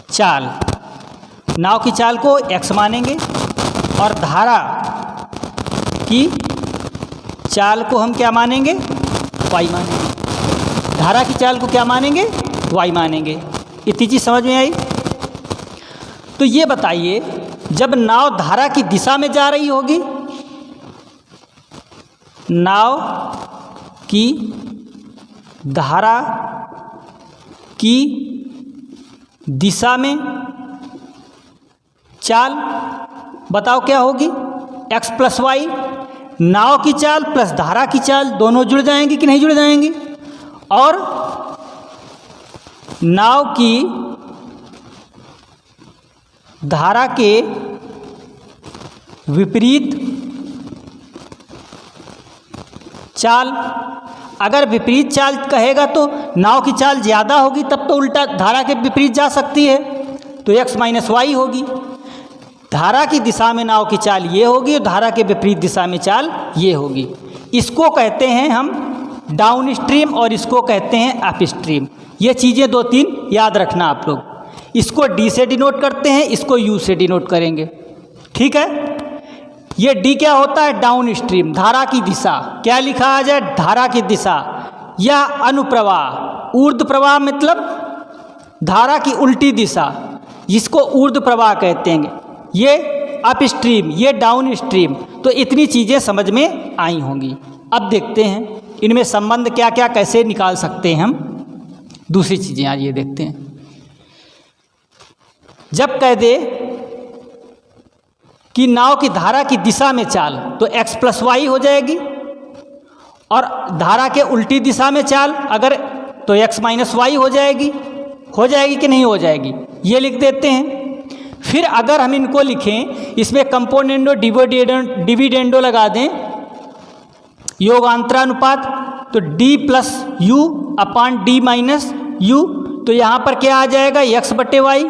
चाल, नाव की चाल को x मानेंगे और धारा की चाल को हम क्या मानेंगे, y मानेंगे। धारा की चाल को क्या मानेंगे, y मानेंगे। इतनी चीज़ समझ में आई। तो ये बताइए, जब नाव धारा की दिशा में जा रही होगी, नाव की धारा की दिशा में चाल बताओ क्या होगी, x प्लस वाई। नाव की चाल प्लस धारा की चाल दोनों जुड़ जाएंगी कि नहीं जुड़ जाएंगी। और नाव की धारा के विपरीत चाल, अगर विपरीत चाल कहेगा तो नाव की चाल ज़्यादा होगी, तब तो उल्टा धारा के विपरीत जा सकती है, तो x माइनस वाई होगी। धारा की दिशा में नाव की चाल ये होगी और धारा के विपरीत दिशा में चाल ये होगी। इसको कहते हैं हम डाउन स्ट्रीम और इसको कहते हैं अप स्ट्रीम। ये चीज़ें 2-3 याद रखना आप लोग। इसको D से डिनोट करते हैं, इसको U से डिनोट करेंगे, ठीक है। ये D क्या होता है, डाउन स्ट्रीम, धारा की दिशा। क्या लिखा आ जाए, धारा की दिशा या अनुप्रवाह। ऊर्ध्व प्रवाह मतलब धारा की उल्टी दिशा, जिसको ऊर्ध्व प्रवाह कहते हैं। ये अप स्ट्रीम, ये डाउन स्ट्रीम। तो इतनी चीज़ें समझ में आई होंगी। अब देखते हैं इनमें संबंध क्या क्या कैसे निकाल सकते हैं हम। दूसरी चीज़ें आज ये देखते हैं। जब कह दे कि नाव की धारा की दिशा में चाल, तो x प्लस वाई हो जाएगी, और धारा के उल्टी दिशा में चाल अगर, तो x माइनस वाई हो जाएगी कि नहीं हो जाएगी, ये लिख देते हैं। फिर अगर हम इनको लिखें, इसमें कंपोनेंडो डिविडेंडो लगा दें, योगांतरानुपात, तो d plus you upon d minus you, तो यहाँ पर क्या आ जाएगा, x बटे वाई।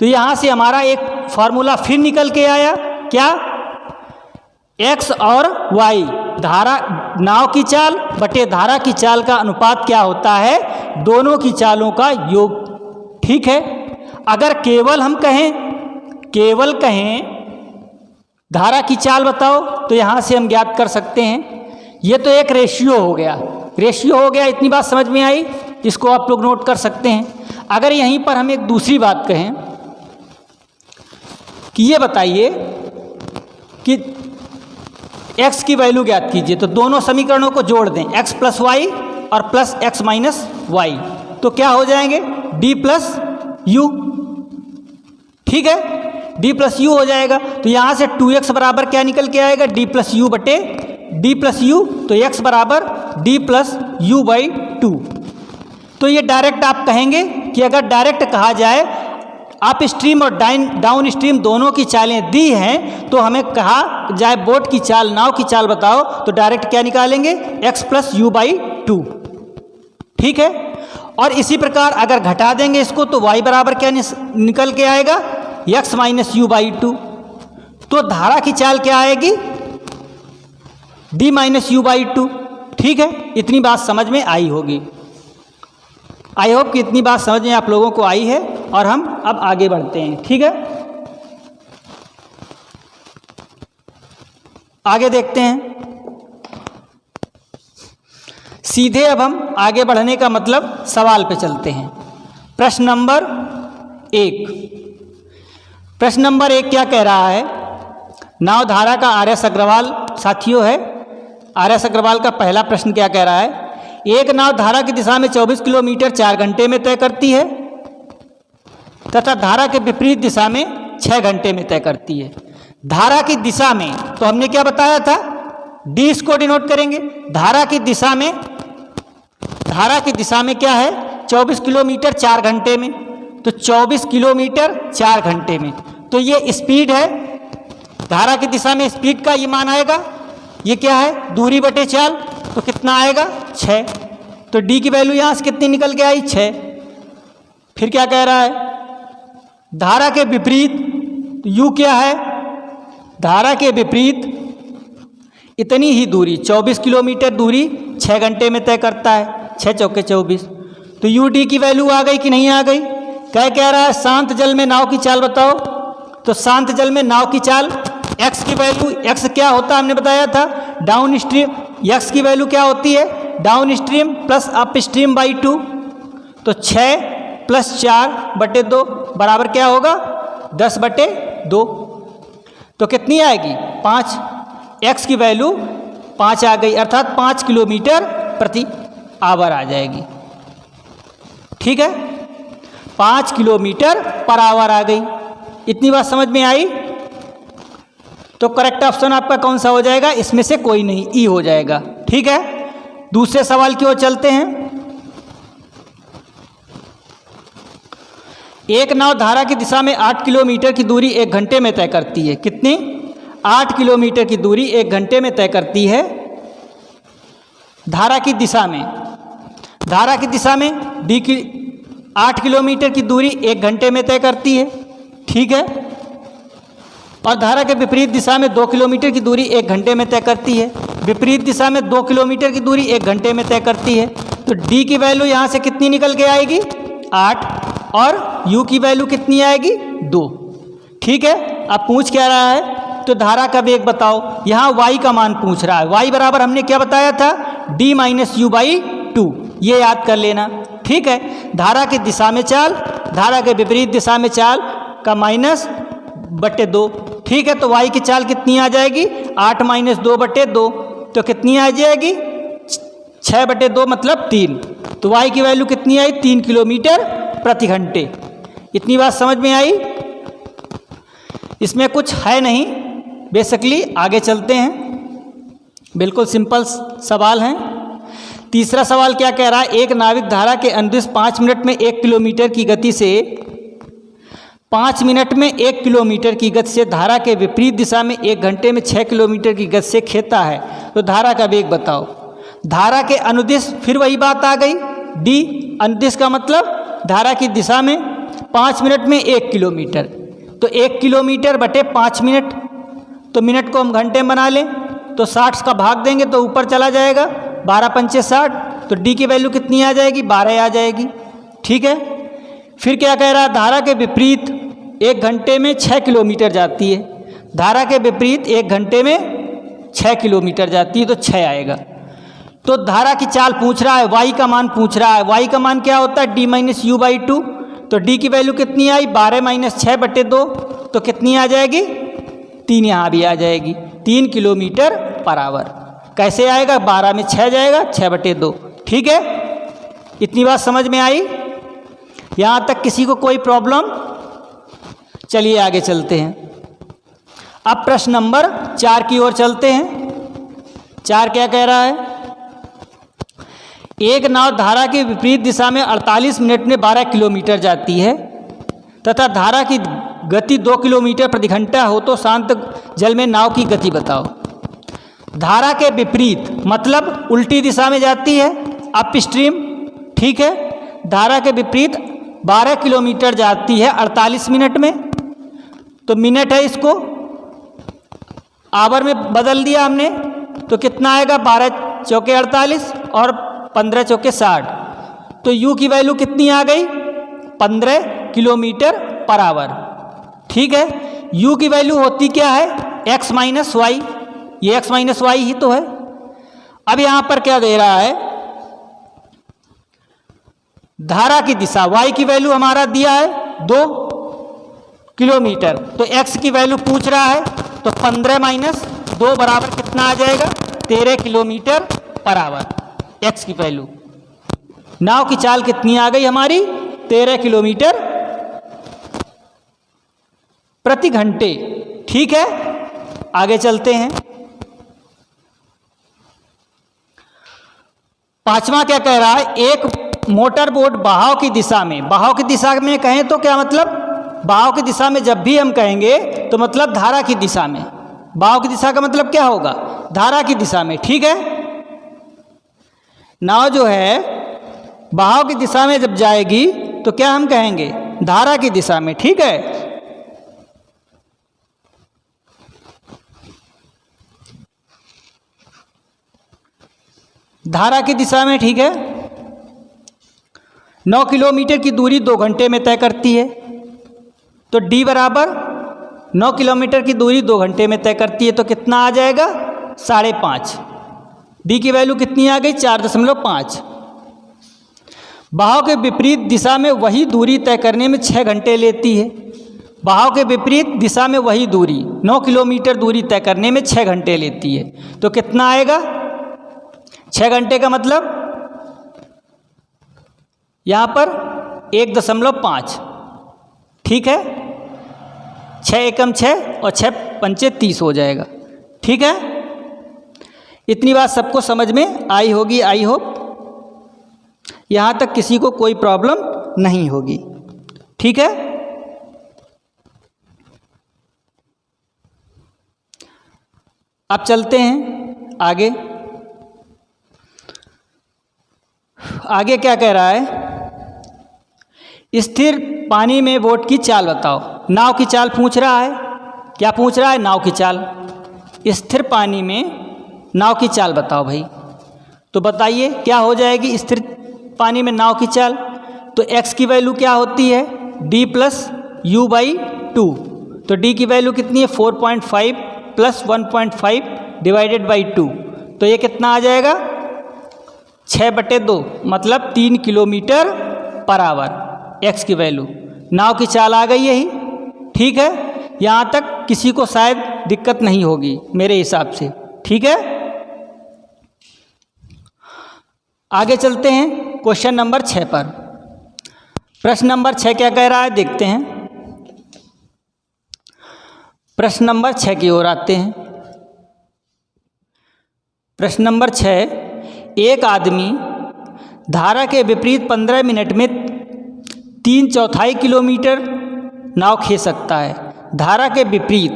तो यहाँ से हमारा एक फार्मूला फिर निकल के आया, क्या, x और y, धारा नाव की चाल बटे धारा की चाल का अनुपात क्या होता है, दोनों की चालों का योग, ठीक है। अगर केवल हम कहें धारा की चाल बताओ, तो यहाँ से हम ज्ञात कर सकते हैं। ये तो एक रेशियो हो गया, इतनी बात समझ में आई, इसको आप लोग नोट कर सकते हैं। अगर यहीं पर हम एक दूसरी बात कहें कि ये बताइए कि x की वैल्यू ज्ञात कीजिए, तो दोनों समीकरणों को जोड़ दें, x प्लस वाई और प्लस x माइनस वाई, तो क्या हो जाएंगे, d प्लस यू, ठीक है, d प्लस यू हो जाएगा। तो यहाँ से 2x बराबर क्या निकल के आएगा, d प्लस यू बटे d प्लस यू, तो x बराबर d प्लस यू बाई 2। तो ये डायरेक्ट आप कहेंगे कि अगर डायरेक्ट कहा जाए, अप स्ट्रीम और डाउन स्ट्रीम दोनों की चालें दी हैं, तो हमें कहा जाए बोट की चाल, नाव की चाल बताओ, तो डायरेक्ट क्या निकालेंगे, x प्लस यू बाई 2, ठीक है। और इसी प्रकार अगर घटा देंगे इसको, तो y बराबर क्या निकल के आएगा, x माइनस यू बाई 2। तो धारा की चाल क्या आएगी, d माइनस यू बाई 2, ठीक है। इतनी बात समझ में आई होगी। आई होप कि इतनी बात समझ में आप लोगों को आई है। और हम अब आगे बढ़ते हैं, ठीक है। आगे देखते हैं, सीधे अब हम आगे बढ़ने का मतलब सवाल पे चलते हैं। प्रश्न नंबर 1 क्या कह रहा है, नाव धारा का आर एस अग्रवाल साथियों है। आर एस अग्रवाल का पहला प्रश्न क्या कह रहा है, एक नाव धारा की दिशा में 24 किलोमीटर 4 घंटे में तय करती है तथा धारा के विपरीत दिशा में 6 घंटे में तय करती है। धारा की दिशा में, तो हमने क्या बताया था, d इसको डिनोट करेंगे। धारा की दिशा में क्या है, 24 किलोमीटर 4 घंटे में, तो 24 किलोमीटर 4 घंटे में, तो ये स्पीड है। धारा की दिशा में स्पीड का ये मान आएगा, ये क्या है, दूरी बटे चाल, तो कितना आएगा, 6। तो d की वैल्यू यहाँ से कितनी निकल के आई, 6। फिर क्या कह रहा है, धारा के विपरीत, तो u क्या है, धारा के विपरीत इतनी ही दूरी 24 किलोमीटर दूरी 6 घंटे में तय करता है, 6 चौके 24। तो u d की वैल्यू आ गई कि नहीं आ गई, कह रहा है शांत जल में नाव की चाल बताओ। तो शांत जल में नाव की चाल, एक्स की वैल्यू, एक्स क्या होता है हमने बताया था, डाउन स्ट्रीम। एक्स की वैल्यू क्या होती है, down stream plus up stream by 2। तो 6 + 4/2 बराबर क्या होगा, 10/2। तो कितनी आएगी, 5। एक्स की वैल्यू 5 आ गई, अर्थात 5 किलोमीटर प्रति आवर आ जाएगी। ठीक है, 5 किलोमीटर पर आवर आ गई। इतनी बात समझ में आई। तो करेक्ट ऑप्शन आपका कौन सा हो जाएगा, इसमें से कोई नहीं, ई हो जाएगा। ठीक है, दूसरे सवाल की ओर चलते हैं। एक नाव धारा की दिशा में 8 किलोमीटर की दूरी 1 घंटे में तय करती है। कितनी, 8 किलोमीटर की दूरी 1 घंटे में तय करती है। धारा की दिशा में, धारा की दिशा में 8 किलोमीटर की दूरी 1 घंटे में तय करती है। ठीक है, और धारा के विपरीत दिशा में 2 किलोमीटर की दूरी 1 घंटे में तय करती है। विपरीत दिशा में 2 किलोमीटर की दूरी 1 घंटे में तय करती है। तो डी की वैल्यू यहाँ से कितनी निकल के आएगी, 8, और यू की वैल्यू कितनी आएगी, 2। ठीक है, अब पूछ क्या रहा है, तो धारा का वेग बताओ। यहाँ y का मान पूछ रहा है। y बराबर हमने क्या बताया था, d - u/2, ये याद कर लेना। ठीक है, धारा की दिशा में चाल, धारा के विपरीत दिशा में चाल का -/2। ठीक है, तो y की चाल कितनी आ जाएगी, 8 - 2/2, तो कितनी आ जाएगी, 6/2 मतलब 3। तो y की वैल्यू कितनी आई, 3 किलोमीटर प्रति घंटे। इतनी बात समझ में आई। इसमें कुछ है नहीं, बेसिकली आगे चलते हैं, बिल्कुल सिंपल सवाल हैं। तीसरा सवाल क्या कह रहा है, एक नाविक धारा के अनुदिश 5 मिनट में 1 किलोमीटर की गति से 5 मिनट में 1 किलोमीटर की गति से धारा के विपरीत दिशा में 1 घंटे में 6 किलोमीटर की गति से खेता है। तो धारा का वेग बताओ। धारा के अनुदिश, फिर वही बात आ गई, डी अनुदिश का मतलब धारा की दिशा में 5 मिनट में 1 किलोमीटर, तो 1 किलोमीटर बटे 5 मिनट, तो मिनट को हम घंटे में बना लें तो 60 का भाग देंगे तो ऊपर चला जाएगा, 12 पंचे 60, तो डी की वैल्यू कितनी आ जाएगी, 12 आ जाएगी। ठीक है, फिर क्या कह रहा है, धारा के विपरीत 1 घंटे में 6 किलोमीटर जाती है। धारा के विपरीत 1 घंटे में 6 किलोमीटर जाती है, तो 6 आएगा। तो धारा की चाल पूछ रहा है, y का मान पूछ रहा है। y का मान क्या होता है, d - u/2। तो d की वैल्यू कितनी आई, 12 - 6/2, तो कितनी आ जाएगी, 3 यहाँ भी आ जाएगी, 3 किलोमीटर पर आवर। कैसे आएगा, 12 में 6 जाएगा, 6/2। ठीक है, इतनी बात समझ में आई। यहाँ तक किसी को कोई प्रॉब्लम? चलिए आगे चलते हैं। अब प्रश्न नंबर 4 की ओर चलते हैं। 4 क्या कह रहा है, एक नाव धारा के विपरीत दिशा में 48 मिनट में 12 किलोमीटर जाती है तथा धारा की गति 2 किलोमीटर प्रति घंटा हो, तो शांत जल में नाव की गति बताओ। धारा के विपरीत मतलब उल्टी दिशा में जाती है, अप स्ट्रीम। ठीक है, धारा के विपरीत 12 किलोमीटर जाती है 48 मिनट में, तो मिनट है, इसको आवर में बदल दिया हमने, तो कितना आएगा, 12 चौके 48 और 15 चौके 60। तो u की वैल्यू कितनी आ गई, 15 किलोमीटर पर आवर। ठीक है, u की वैल्यू होती क्या है, x - y, ये x - y ही तो है। अब यहाँ पर क्या दे रहा है, धारा की दिशा, y की वैल्यू हमारा दिया है 2 किलोमीटर, तो x की वैल्यू पूछ रहा है, तो 15 - 2 बराबर कितना आ जाएगा, 13 किलोमीटर पर आवर। x की वैल्यू, नाव की चाल कितनी आ गई हमारी, 13 किलोमीटर प्रति घंटे। ठीक है, आगे चलते हैं। 5वां क्या कह रहा है, एक मोटर बोट बहाव की दिशा में, बहाव की दिशा में कहें तो क्या मतलब, बहाव की दिशा में जब भी हम कहेंगे तो मतलब धारा की दिशा में, बहाव की दिशा का मतलब क्या होगा, धारा की दिशा में। ठीक है, नाव जो है बहाव की दिशा में जब जाएगी तो क्या हम कहेंगे, धारा की दिशा में। ठीक है, धारा की दिशा में। ठीक है, 9 किलोमीटर की दूरी 2 घंटे में तय करती है, तो D बराबर 9 किलोमीटर की दूरी 2 घंटे में तय करती है, तो कितना आ जाएगा 5.5। D की वैल्यू कितनी आ गई 4.5। बहाव के विपरीत दिशा में वही दूरी तय करने में 6 घंटे लेती है। बहाव के विपरीत दिशा में वही दूरी 9 किलोमीटर दूरी तय करने में 6 घंटे लेती है, तो कितना आएगा 6 घंटे का मतलब यहाँ पर 1.5। ठीक है, 6 एकम 6 और 6 पंचे 30 हो जाएगा। ठीक है, इतनी बात सबको समझ में आई होगी। आई होप यहाँ तक किसी को कोई प्रॉब्लम नहीं होगी। ठीक है, अब चलते हैं आगे। आगे क्या कह रहा है, स्थिर पानी में बोट की चाल बताओ। नाव की चाल पूछ रहा है। क्या पूछ रहा है, नाव की चाल। स्थिर पानी में नाव की चाल बताओ भाई। तो बताइए क्या हो जाएगी स्थिर पानी में नाव की चाल। तो x की वैल्यू क्या होती है d प्लस यू बाई 2। तो d की वैल्यू कितनी है 4.5 प्लस 1.5 डिवाइडेड बाई 2। तो ये कितना आ जाएगा 6/2 मतलब 3 किलोमीटर पर आवर। x की वैल्यू, नाव की चाल आ गई यही। ठीक है, यहाँ तक किसी को शायद दिक्कत नहीं होगी मेरे हिसाब से। ठीक है, आगे चलते हैं क्वेश्चन नंबर 6 पर। प्रश्न नंबर 6 क्या कह रहा है देखते हैं। प्रश्न नंबर 6 की ओर आते हैं। प्रश्न नंबर 6, एक आदमी धारा के विपरीत 15 मिनट में 3/4 किलोमीटर नाव खींच सकता है। धारा के विपरीत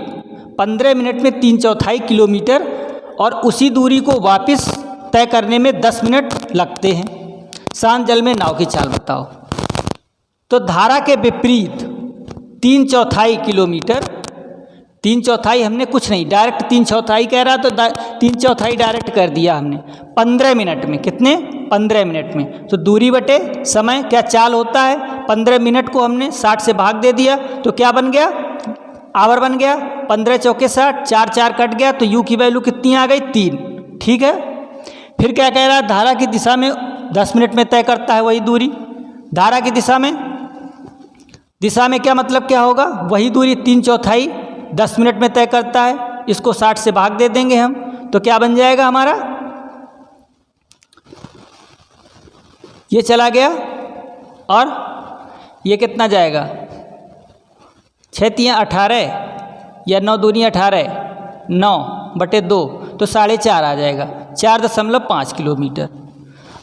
15 मिनट में 3/4 किलोमीटर और उसी दूरी को वापस तय करने में 10 मिनट लगते हैं। शांत जल में नाव की चाल बताओ। तो धारा के विपरीत 3/4 किलोमीटर, 3/4 हमने कुछ नहीं, डायरेक्ट 3/4 कह रहा तो 3/4 डायरेक्ट कर दिया हमने 15 मिनट में। कितने 15 मिनट में। तो दूरी बटे समय क्या चाल होता है, 15 मिनट को हमने 60 से भाग दे दिया तो क्या बन गया आवर बन गया। 15 चौके 60, 4 कट गया तो यू की वैल्यू कितनी आ गई 3। ठीक है, फिर क्या कह रहा है, धारा की दिशा में 10 मिनट में तय करता है वही दूरी। धारा की दिशा में क्या मतलब क्या होगा, वही दूरी 3/4 10 मिनट में तय करता है। इसको 60 से भाग दे देंगे हम तो क्या बन जाएगा हमारा, ये चला गया और ये कितना जाएगा 6 तियाँ 18 या 9 दूनी 18, 9/2 तो 4.5 आ जाएगा, 4.5 किलोमीटर।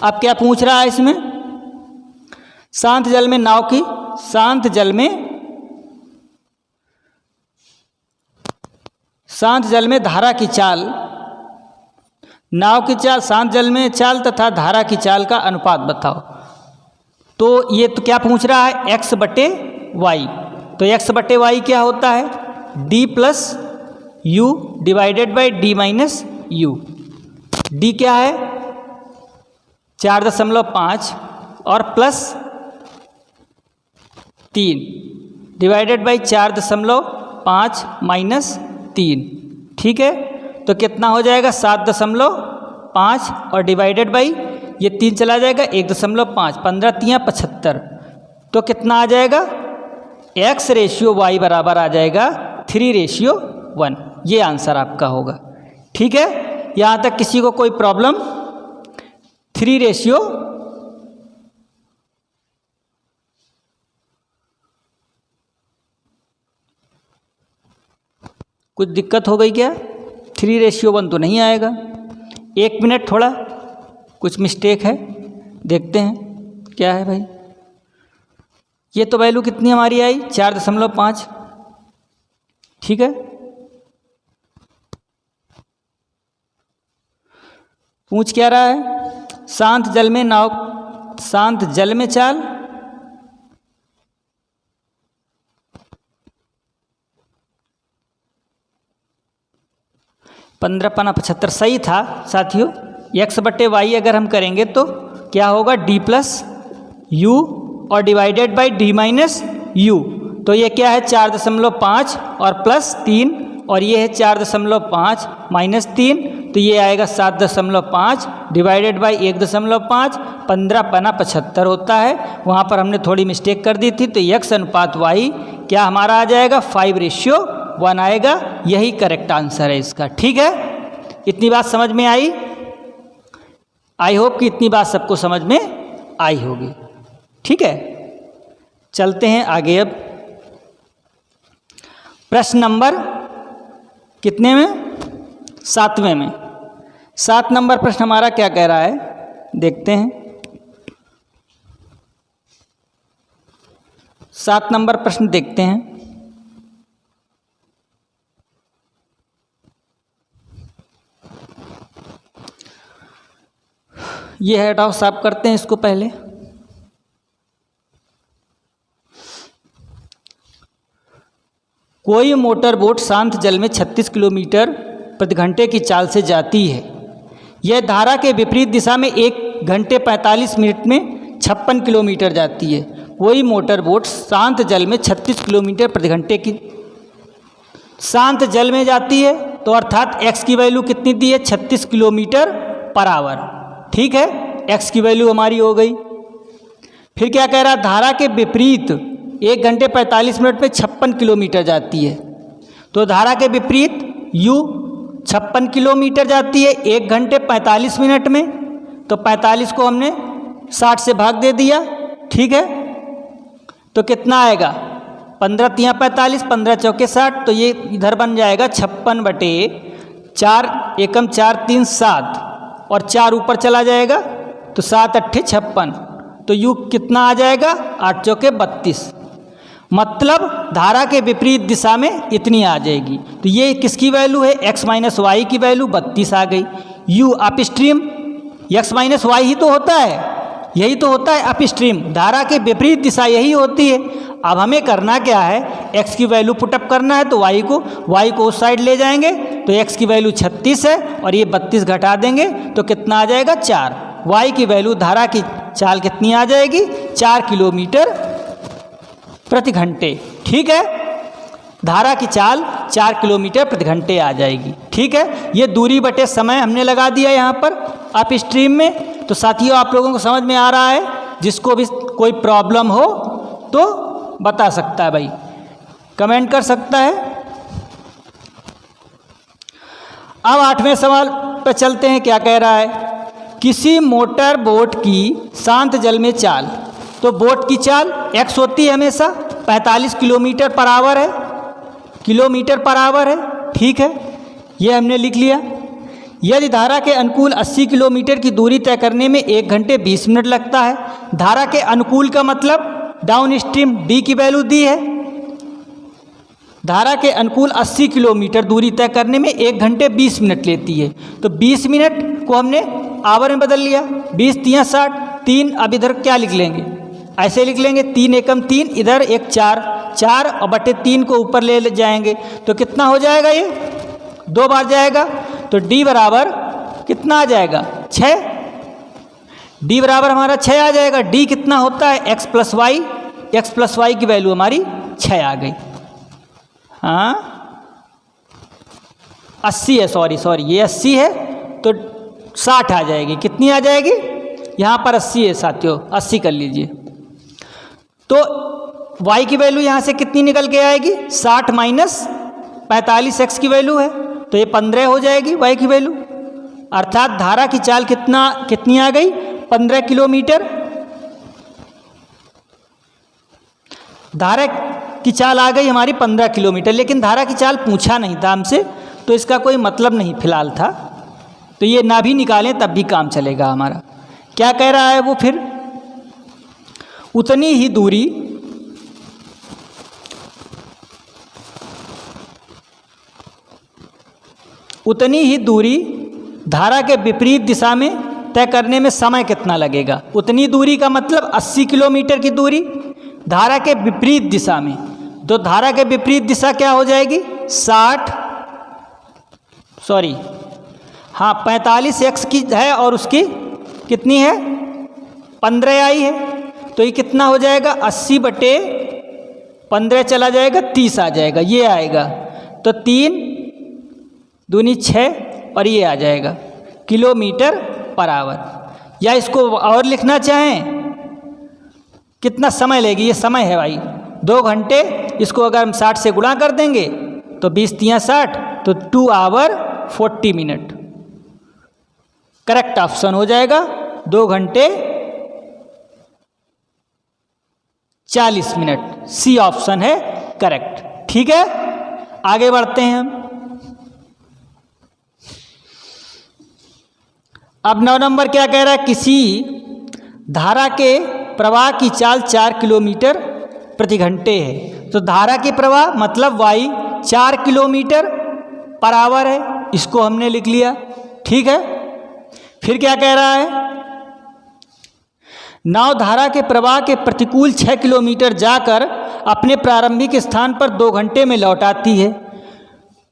अब क्या पूछ रहा है इसमें, शांत जल में नाव की, शांत जल में धारा की चाल, नाव की चाल, शांत जल में चाल तथा धारा की चाल का अनुपात बताओ। तो ये तो क्या पूछ रहा है x/y। तो x/y क्या होता है d plus u divided by d minus u। d क्या है 4.5 और प्लस 3 डिवाइडेड बाई 4.5 माइनस 3। ठीक है, तो कितना हो जाएगा 7.5 और डिवाइडेड बाई ये 3 चला जाएगा 1.5, 15 तियाँ 75। तो कितना आ जाएगा x/y बराबर आ जाएगा 3:1। ये आंसर आपका होगा। ठीक है, यहाँ तक किसी को कोई प्रॉब्लम 3 कुछ दिक्कत हो गई क्या, 3:1 तो नहीं आएगा। 1 मिनट, थोड़ा कुछ मिस्टेक है, देखते हैं क्या है भाई। ये तो वैल्यू कितनी हमारी आई 4.5। ठीक है, पूछ क्या रहा है, शांत जल में नाव, शांत जल में चाल, पंद्रह 75 सही था साथियों। x/y अगर हम करेंगे तो क्या होगा d प्लस u और divided by d minus you. तो ये क्या है 4.5 और प्लस 3 और ये है 4.5 माइनस 3, तो ये आएगा 7.5 डिवाइडेड बाई 1.5, 15 पना 75 होता है। वहाँ पर हमने थोड़ी मिस्टेक कर दी थी, तो x अनुपात y क्या हमारा आ जाएगा 5:1 आएगा। यही करेक्ट आंसर है इसका। ठीक है, इतनी बात समझ में आई? आई होप कि इतनी बात सबको समझ में आई होगी। ठीक है, चलते हैं आगे। अब प्रश्न नंबर कितने में? 7वें में। 7 नंबर प्रश्न हमारा क्या कह रहा है, देखते हैं। 7 नंबर प्रश्न देखते हैं। ये हेड हाउस साफ करते हैं इसको पहले। कोई मोटर बोट शांत जल में 36 किलोमीटर प्रति घंटे की चाल से जाती है। यह धारा के विपरीत दिशा में 1 घंटे 45 मिनट में 56 किलोमीटर जाती है। कोई मोटर बोट शांत जल में 36 किलोमीटर प्रति घंटे की शांत जल में जाती है, तो अर्थात x की वैल्यू कितनी दी है 36 किलोमीटर पर आवर। ठीक है, x की वैल्यू हमारी हो गई। फिर क्या कह रहा है, धारा के विपरीत 1 घंटे 45 मिनट में 56 किलोमीटर जाती है। तो धारा के विपरीत u 56 किलोमीटर जाती है 1 घंटे 45 मिनट में, तो 45 को हमने 60 से भाग दे दिया। ठीक है, तो कितना आएगा 15 तिया 45, 15 चौके 60, तो ये इधर बन जाएगा 56/4, एकम 4 3 7 और 4 ऊपर चला जाएगा, तो 7 अट्ठे 56, तो यू कितना आ जाएगा 8 चौके 32। मतलब धारा के विपरीत दिशा में इतनी आ जाएगी। तो ये किसकी वैल्यू है, x माइनस वाई की वैल्यू 32 आ गई। u upstream x minus why he तो होता है, यही तो होता है अपस्ट्रीम, धारा के विपरीत दिशा यही होती है। अब हमें करना क्या है, x की वैल्यू पुटअप करना है, तो y को उस साइड ले जाएंगे, तो x की वैल्यू 36 है और ये 32 घटा देंगे, तो कितना आ जाएगा 4। y की वैल्यू धारा की चाल कितनी आ जाएगी 4 किलोमीटर प्रति घंटे। ठीक है, धारा की चाल 4 किलोमीटर प्रति घंटे आ जाएगी। ठीक है, ये दूरी बटे समय हमने लगा दिया यहाँ पर अप स्ट्रीम में। तो साथियों, आप लोगों को समझ में आ रहा है? जिसको भी कोई प्रॉब्लम हो तो बता सकता है भाई, कमेंट कर सकता है। अब 8वें सवाल पर चलते हैं। क्या कह रहा है, किसी मोटर बोट की शांत जल में चाल, तो बोट की चाल x होती है हमेशा 45 किलोमीटर पर आवर है, किलोमीटर पर आवर है। ठीक है, ये हमने लिख लिया। यदि धारा के अनुकूल 80 किलोमीटर की दूरी तय करने में 1 घंटे 20 मिनट लगता है। धारा के अनुकूल का मतलब डाउन स्ट्रीम d की वैल्यू दी है। धारा के अनुकूल 80 किलोमीटर दूरी तय करने में 1 घंटे 20 मिनट लेती है, तो 20 मिनट को हमने आवर में बदल लिया। 20 तिया 60, 3 अब इधर क्या लिख लेंगे, ऐसे लिख लेंगे 3 एकम 3, इधर 1 4, 4 और बटे 3 को ऊपर ले जाएंगे, तो कितना हो जाएगा, ये 2 बार जाएगा, तो d बराबर कितना आ जाएगा 6। d बराबर हमारा 6 आ जाएगा। d कितना होता है x प्लस वाई की वैल्यू हमारी 6 आ गई। हाँ 80 है, सॉरी ये 80 है, तो 60 आ जाएगी। कितनी आ जाएगी, यहाँ पर 80 है साथियों, 80 कर लीजिए। तो y की वैल्यू यहाँ से कितनी निकल के आएगी, 60 माइनस 45 x की वैल्यू है, तो ये 15 हो जाएगी y की वैल्यू। अर्थात धारा की चाल कितनी आ गई 15 किलोमीटर। धारा की चाल आ गई हमारी 15 किलोमीटर, लेकिन धारा की चाल पूछा नहीं था हमसे, तो इसका कोई मतलब नहीं फिलहाल था, तो ये ना भी निकालें तब भी काम चलेगा हमारा। क्या कह रहा है वो, फिर उतनी ही दूरी धारा के विपरीत दिशा में तय करने में समय कितना लगेगा। उतनी दूरी का मतलब 80 किलोमीटर की दूरी धारा के विपरीत दिशा में, तो धारा के विपरीत दिशा क्या हो जाएगी 45 x की है और उसकी कितनी है 15 आई है, तो ये कितना हो जाएगा, 80/15 चला जाएगा, 30 आ जाएगा, ये आएगा। तो 3 दूनी 6 और ये आ जाएगा km/h। या इसको और लिखना चाहें, कितना समय लेगी, ये समय है भाई 2 घंटे। इसको अगर हम 60 से गुणा कर देंगे तो 20 × 60 तो 2 आवर 40 मिनट करेक्ट ऑप्शन हो जाएगा। 2 घंटे 40 मिनट, सी ऑप्शन है करेक्ट। ठीक है, आगे बढ़ते हैं हम। अब 9 नंबर क्या कह रहा है, किसी धारा के प्रवाह की चाल 4 km/h है। तो धारा के प्रवाह मतलब y 4 km/h है, इसको हमने लिख लिया। ठीक है, फिर क्या कह रहा है, नाव धारा के प्रवाह के प्रतिकूल 6 किलोमीटर जाकर अपने प्रारंभिक स्थान पर 2 घंटे में लौट आती है।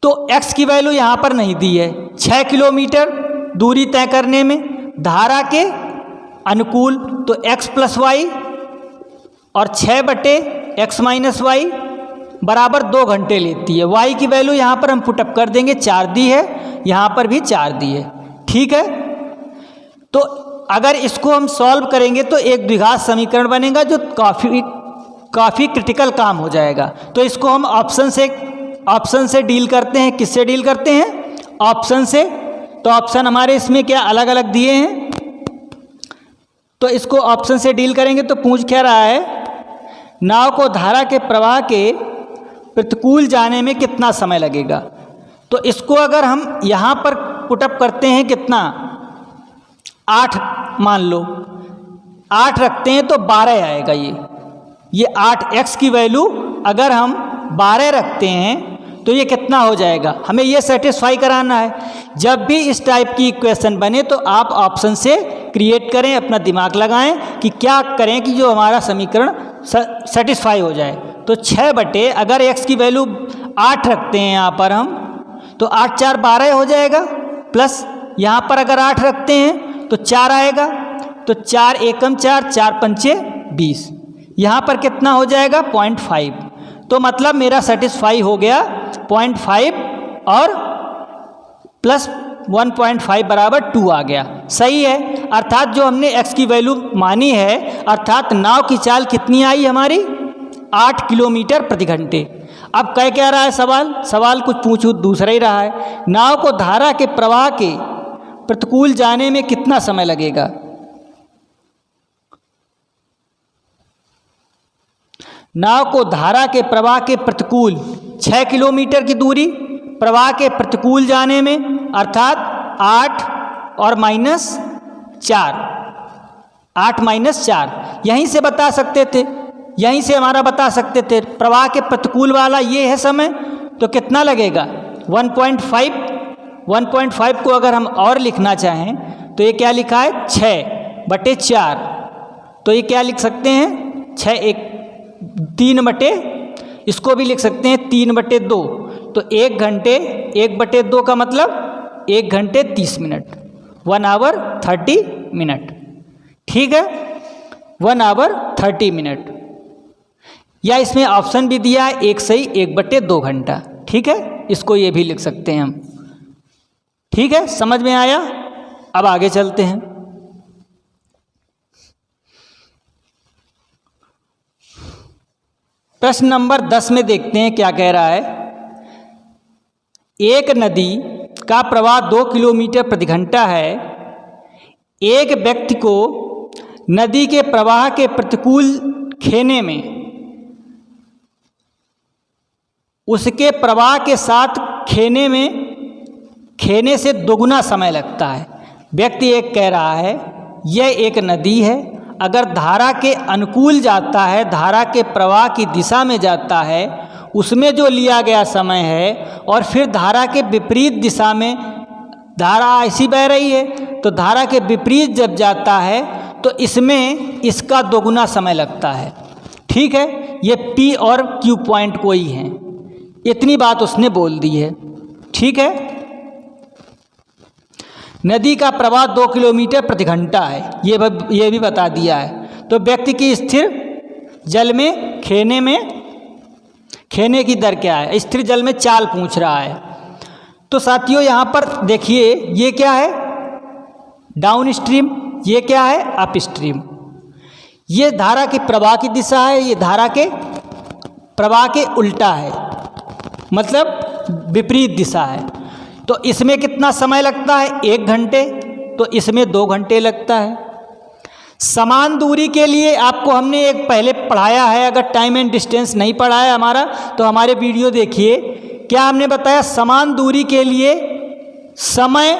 तो x की वैल्यू यहाँ पर नहीं दी है। 6 किलोमीटर दूरी तय करने में धारा के अनुकूल तो x + y और 6/x - y बराबर 2 घंटे लेती है। y की वैल्यू यहाँ पर हम पुटअप कर देंगे, 4 दी है, यहाँ पर भी 4 दी है। ठीक है, तो अगर इसको हम सॉल्व करेंगे तो एक द्विघात समीकरण बनेगा जो काफ़ी क्रिटिकल काम हो जाएगा। तो इसको हम ऑप्शन से डील करते हैं। किससे डील करते हैं, ऑप्शन से। तो ऑप्शन हमारे इसमें क्या अलग अलग दिए हैं, तो इसको ऑप्शन से डील करेंगे। तो पूछ क्या रहा है, नाव को धारा के प्रवाह के प्रतिकूल जाने में कितना समय लगेगा। तो इसको अगर हम यहाँ पर पुटअप करते हैं, कितना 8 मान लो, 8 रखते हैं तो 12 आएगा। ये 8x की वैल्यू अगर हम 12 रखते हैं तो ये कितना हो जाएगा, हमें ये सेटिस्फाई कराना है। जब भी इस टाइप की इक्वेशन बने तो आप ऑप्शन से क्रिएट करें, अपना दिमाग लगाएं कि क्या करें कि जो हमारा समीकरण सेटिस्फाई हो जाए। तो 6 अगर x की वैल्यू 8 रखते हैं यहाँ पर हम, तो 8 × 4 = 12 हो जाएगा, प्लस यहाँ पर अगर 8 रखते हैं तो 4 आएगा। तो 4 × 1 = 4, 4 × 5 = 20। यहाँ पर कितना हो जाएगा, 0.5। तो मतलब मेरा सेटिस्फाई हो गया 0.5 और प्लस 1.5 बराबर 2 आ गया। सही है, अर्थात जो हमने x की वैल्यू मानी है, अर्थात नाव की चाल कितनी आई हमारी, 8 km/h। अब क्या रहा है सवाल कुछ पूछूं दूसरा ही रहा है, नाव को धारा के प्रवाह के प्रतिकूल जाने में कितना समय लगेगा। नाव को धारा के प्रवाह के प्रतिकूल 6 किलोमीटर की दूरी प्रवाह के प्रतिकूल जाने में, अर्थात 8 और -4, 8 - 4 यहीं से बता सकते थे, यहीं से हमारा बता सकते थे। प्रवाह के प्रतिकूल वाला ये है समय, तो कितना लगेगा 1.5 को अगर हम और लिखना चाहें तो ये क्या लिखा है 6/4। तो ये क्या लिख सकते हैं 3 इसको भी लिख सकते हैं 3/2। तो 1 घंटे 1/2 का मतलब 1 घंटे 30 मिनट, 1 आवर 30 मिनट। ठीक है, 1 आवर 30 मिनट। या इसमें ऑप्शन भी दिया है 1 सही 1/2 घंटा। ठीक है, इसको ये भी लिख सकते हैं हम। ठीक है, समझ में आया। अब आगे चलते हैं। प्रश्न नंबर 10 में देखते हैं क्या कह रहा है। एक नदी का प्रवाह 2 km/h है। एक व्यक्ति को नदी के प्रवाह के प्रतिकूल खेने में उसके प्रवाह के साथ खेने से दोगुना समय लगता है। व्यक्ति एक कह रहा है यह एक नदी है, अगर धारा के अनुकूल जाता है, धारा के प्रवाह की दिशा में जाता है, उसमें जो लिया गया समय है, और फिर धारा के विपरीत दिशा में धारा ऐसी बह रही है, तो धारा के विपरीत जब जाता है तो इसमें इसका दोगुना समय लगता है। ठीक है, ये P और Q पॉइंट कोई हैं, इतनी बात उसने बोल दी है। ठीक है, नदी का प्रवाह 2 km/h है, ये भी बता दिया है। तो व्यक्ति की स्थिर जल में खेने की दर क्या है, स्थिर जल में चाल पूछ रहा है। तो साथियों यहाँ पर देखिए ये क्या है, डाउन स्ट्रीम, ये क्या है, अप स्ट्रीम। ये धारा की प्रवाह की दिशा है, ये धारा के प्रवाह के उल्टा है, मतलब विपरीत दिशा है। तो इसमें कितना समय लगता है, 1 घंटे, तो इसमें 2 घंटे लगता है। समान दूरी के लिए आपको हमने एक पहले पढ़ाया है, अगर टाइम एंड डिस्टेंस नहीं पढ़ा है हमारा तो हमारे वीडियो देखिए। क्या हमने बताया, समान दूरी के लिए समय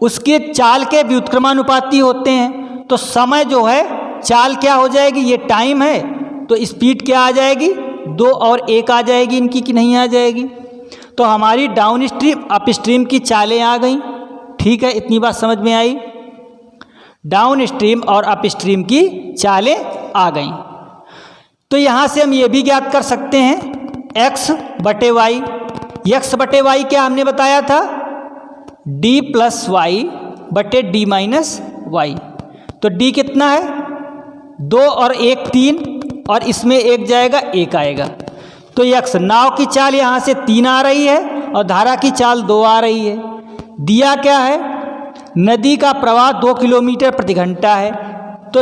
उसके चाल के व्युत्क्रमानुपाती होते हैं। तो समय जो है, चाल क्या हो जाएगी, ये टाइम है, तो स्पीड क्या आ जाएगी, 2 और 1 आ जाएगी इनकी, कि नहीं आ जाएगी। तो हमारी डाउन स्ट्रीम अप स्ट्रीम की चालें आ गई। ठीक है, इतनी बात समझ में आई। डाउन स्ट्रीम और अप स्ट्रीम की चालें आ गई। तो यहाँ से हम ये भी ज्ञात कर सकते हैं x/y। x/y क्या हमने बताया था, d + y/d - y। तो d कितना है, 2 और 1 3, और इसमें 1 जाएगा, 1 आएगा। तो x, नाव की चाल यहाँ से 3 आ रही है और धारा की चाल 2 आ रही है। दिया क्या है, नदी का प्रवाह 2 किलोमीटर प्रति घंटा है। तो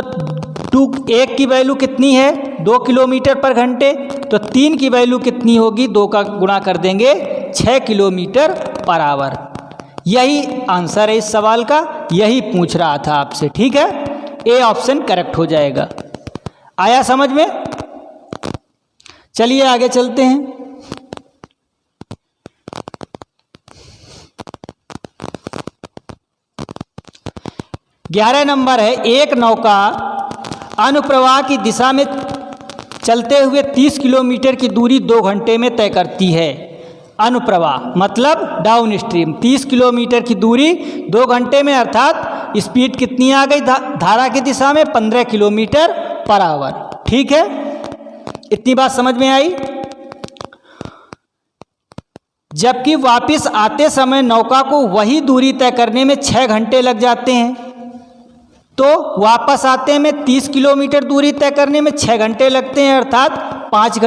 1 की वैल्यू कितनी है, 2 किलोमीटर पर घंटे। तो 3 की वैल्यू कितनी होगी, 2 का गुणा कर देंगे, 6 किलोमीटर पर आवर। यही आंसर है इस सवाल का, यही पूछ रहा था आपसे। ठीक है, ए ऑप्शन करेक्ट हो जाएगा। आया समझ में। चलिए आगे चलते हैं। ग्यारह नंबर है, एक नौका अनुप्रवाह की दिशा में चलते हुए 30 किलोमीटर की दूरी 2 घंटे में तय करती है। अनुप्रवाह मतलब डाउन स्ट्रीम, 30 किलोमीटर की दूरी 2 घंटे में, अर्थात स्पीड कितनी आ गई, धारा की दिशा में 15 किलोमीटर पर आवर। ठीक है, इतनी बात समझ में आई। जबकि वापस आते समय नौका को वही दूरी तय करने में 6 घंटे लग जाते हैं। तो वापस आते में 30 किलोमीटर दूरी तय करने में 6 घंटे लगते हैं, अर्थात 5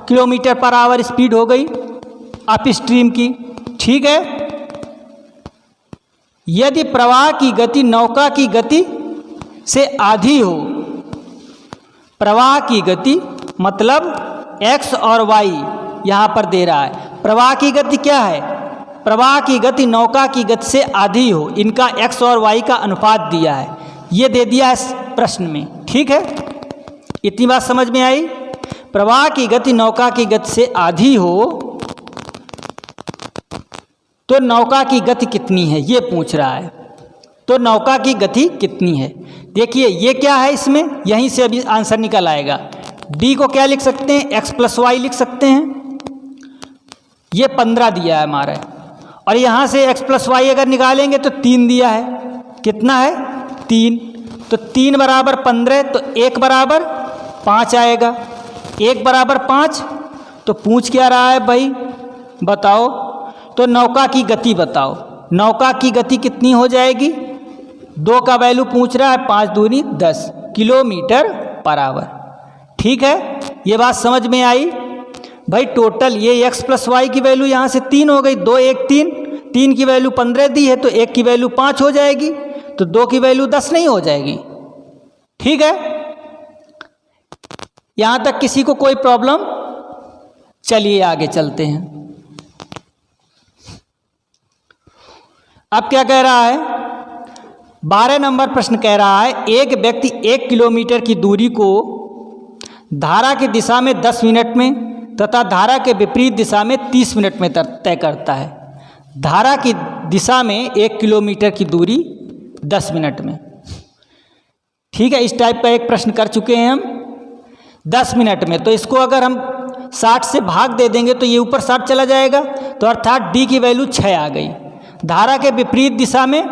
किलोमीटर पर आवर स्पीड हो गई अप स्ट्रीम की। ठीक है, यदि प्रवाह की गति नौका की गति से आधी हो, प्रवाह की गति मतलब x और y यहाँ पर दे रहा है। प्रवाह की गति क्या है, प्रवाह की गति नौका की गति से आधी हो, इनका x और y का अनुपात दिया है, ये दे दिया है प्रश्न में। ठीक है, इतनी बात समझ में आई। प्रवाह की गति नौका की गति से आधी हो तो नौका की गति कितनी है, ये पूछ रहा है। तो नौका की गति कितनी है, देखिए ये क्या है, इसमें यहीं से अभी आंसर निकल आएगा। d को क्या लिख सकते हैं, x + y लिख सकते हैं। ये 15 दिया है हमारा, और यहाँ से x + y अगर निकालेंगे तो 3 दिया है। कितना है, 3। तो 3 = 15, तो 1 = 5 आएगा। 1 = 5, तो पूछ क्या रहा है भाई, बताओ। तो नौका की गति बताओ, नौका की गति कितनी हो जाएगी, 2 का वैल्यू पूछ रहा है, 5 दूनी 10 किलोमीटर पर आवर। ठीक है, ये बात समझ में आई भाई। टोटल ये x + y की वैल्यू यहाँ से 3 हो गई, 2 1 3, 3 की वैल्यू 15 दी है, तो 1 की वैल्यू 5 हो जाएगी, तो 2 की वैल्यू 10 नहीं हो जाएगी। ठीक है, यहाँ तक किसी को कोई प्रॉब्लम। चलिए आगे चलते हैं। अब क्या कह रहा है, 12 नंबर प्रश्न कह रहा है, एक व्यक्ति 1 किलोमीटर की दूरी को धारा की दिशा में 10 मिनट में तथा धारा के विपरीत दिशा में 30 मिनट में तय करता है। धारा की दिशा में 1 किलोमीटर की दूरी 10 मिनट में। ठीक है, इस टाइप का एक प्रश्न कर चुके हैं हम 10 मिनट में। तो इसको अगर हम 60 से भाग दे देंगे तो ये ऊपर 60 चला जाएगा, तो अर्थात d की वैल्यू 6 आ गई। धारा के विपरीत दिशा में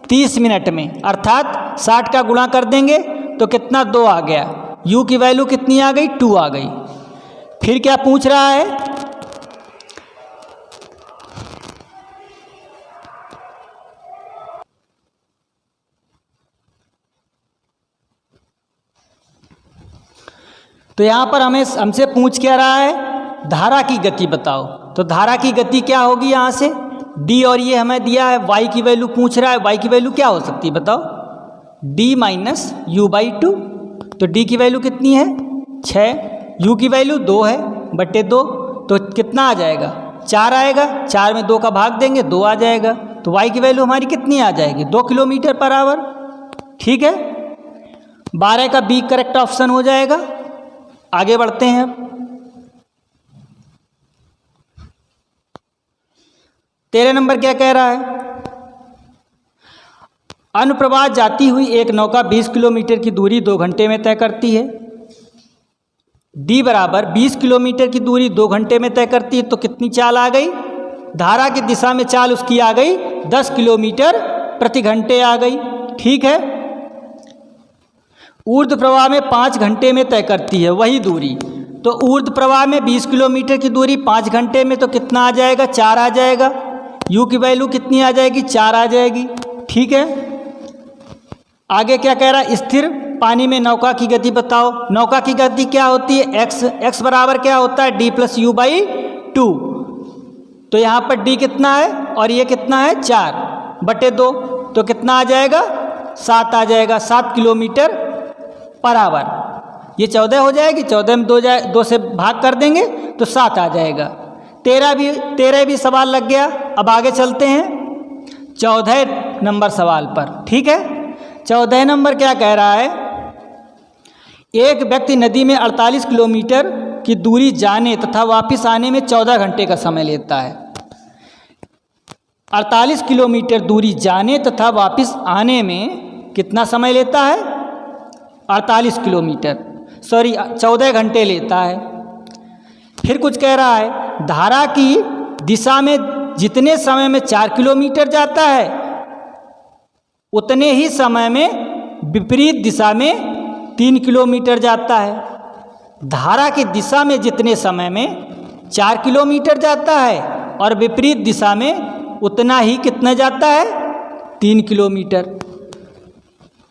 30 मिनट में, अर्थात 60 का गुणा कर देंगे तो कितना, 2 आ गया। u की वैल्यू कितनी आ गई, 2 आ गई। फिर क्या पूछ रहा है, तो यहाँ पर हमसे पूछ क्या रहा है, धारा की गति बताओ। तो धारा की गति क्या होगी यहाँ से, d और ये हमें दिया है, y की वैल्यू पूछ रहा है, y की वैल्यू क्या हो सकती है बताओ, d माइनस यू बाई 2। तो d की वैल्यू कितनी है 6, u की वैल्यू 2 है बटे 2, तो कितना आ जाएगा 4 आएगा, 4 में 2 का भाग देंगे 2 आ जाएगा। तो y की वैल्यू हमारी कितनी आ जाएगी 2 किलोमीटर पर आवर। ठीक है, 12 का बी करेक्ट ऑप्शन हो जाएगा। आगे बढ़ते हैं अब 13 नंबर क्या कह रहा है, अनुप्रवाह जाती हुई एक नौका 20 किलोमीटर की दूरी 2 घंटे में तय करती है। d बराबर 20 किलोमीटर की दूरी 2 घंटे में तय करती है, तो कितनी चाल आ गई, धारा की दिशा में चाल उसकी आ गई 10 किलोमीटर प्रति घंटे आ गई। ठीक है, ऊर्ध्व प्रवाह में 5 घंटे में तय करती है वही दूरी, तो ऊर्ध्व प्रवाह में 20 किलोमीटर की दूरी 5 घंटे में तो कितना आ जाएगा 4 आ जाएगा, u की वैल्यू कितनी आ जाएगी 4 आ जाएगी। ठीक है, आगे क्या कह रहा है, स्थिर पानी में नौका की गति बताओ। नौका की गति क्या होती है, x बराबर क्या होता है d प्लस यू बाई 2। तो यहाँ पर d कितना है और ये कितना है 4 बटे 2, तो कितना आ जाएगा 7 आ जाएगा, 7 किलोमीटर पर आवर। ये 14 हो जाएगी, 14 में 2 से भाग कर देंगे तो 7 आ जाएगा। 13 भी सवाल लग गया। अब आगे चलते हैं 14 नंबर सवाल पर। ठीक है, 14 नंबर क्या कह रहा है, एक व्यक्ति नदी में 48 किलोमीटर की दूरी जाने तथा वापस आने में 14 घंटे का समय लेता है। 48 किलोमीटर दूरी जाने तथा वापस आने में कितना समय लेता है 48 किलोमीटर, 14 घंटे लेता है। फिर कुछ कह रहा है, धारा की दिशा में जितने समय में 4 किलोमीटर जाता है उतने ही समय में विपरीत दिशा में 3 किलोमीटर जाता है। धारा की दिशा में जितने समय में 4 किलोमीटर जाता है और विपरीत दिशा में उतना ही कितना जाता है 3 किलोमीटर।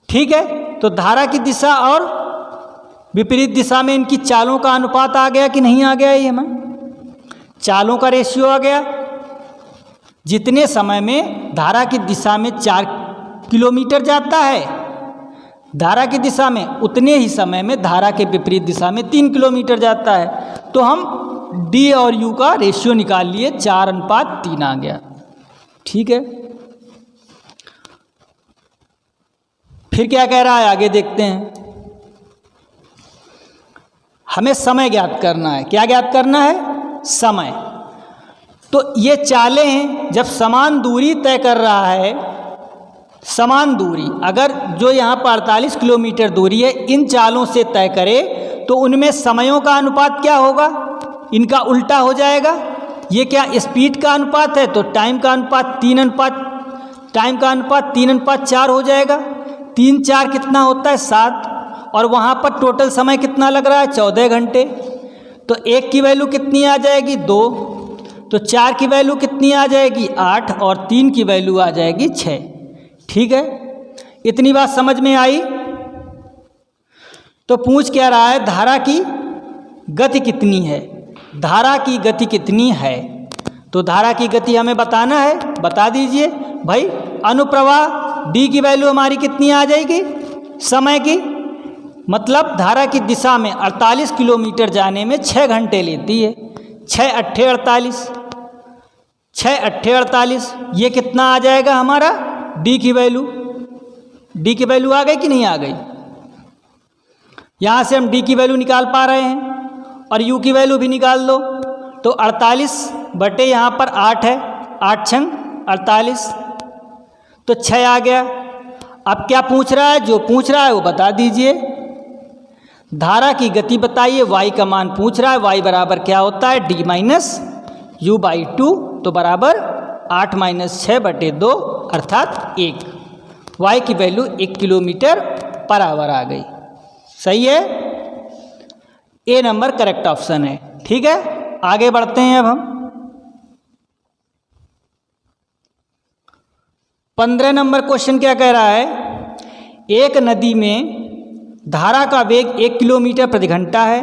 ठीक है, तो धारा की दिशा और विपरीत दिशा में इनकी चालों का अनुपात आ गया कि नहीं आ गया, ये हमें चालों का रेशियो आ गया। जितने समय में धारा की दिशा में 4 किलोमीटर जाता है धारा की दिशा में, उतने ही समय में धारा के विपरीत दिशा में 3 किलोमीटर जाता है। तो हम d और u का रेशियो निकाल लिए, 4:3 आ गया। ठीक है, फिर क्या कह रहा है आगे देखते हैं। हमें समय ज्ञात करना है। क्या ज्ञात करना है, समय। तो ये चालें हैं, जब समान दूरी तय कर रहा है, समान दूरी अगर जो यहाँ पर 48 किलोमीटर दूरी है इन चालों से तय करे तो उनमें समयों का अनुपात क्या होगा, इनका उल्टा हो जाएगा। ये क्या स्पीड का अनुपात है, तो टाइम का अनुपात 3:4 हो जाएगा। 3×4 कितना होता है 7, और वहाँ पर टोटल समय कितना लग रहा है 14 घंटे। तो 1 की वैल्यू कितनी आ जाएगी 2, तो 4 की वैल्यू कितनी आ जाएगी 8, और 3 की वैल्यू आ जाएगी 6। ठीक है, इतनी बात समझ में आई। तो पूछ क्या रहा है, धारा की गति कितनी है, धारा की गति कितनी है। तो धारा की गति हमें बताना है, बता दीजिए भाई। अनुप्रवाह d की वैल्यू हमारी कितनी आ जाएगी समय की, मतलब धारा की दिशा में 48 किलोमीटर जाने में 6 घंटे लेती है। 6×8 = 48, ये कितना आ जाएगा हमारा d की वैल्यू। d की वैल्यू आ गई कि नहीं आ गई, यहाँ से हम d की वैल्यू निकाल पा रहे हैं, और u की वैल्यू भी निकाल दो। तो 48 बटे यहाँ पर 8 है, 8×6 = 48, तो 6 आ गया। अब क्या पूछ रहा है, जो पूछ रहा है वो बता दीजिए। धारा की गति बताइए, y का मान पूछ रहा है। y बराबर क्या होता है d माइनस यू बाई 2, तो बराबर 8 - 6 बटे 2 अर्थात 1। y की वैल्यू 1 किलोमीटर पर आवर आ गई। सही है, ए नंबर करेक्ट ऑप्शन है। ठीक है, आगे बढ़ते हैं अब हम 15 नंबर क्वेश्चन क्या कह रहा है, एक नदी में धारा का वेग 1 किलोमीटर प्रति घंटा है।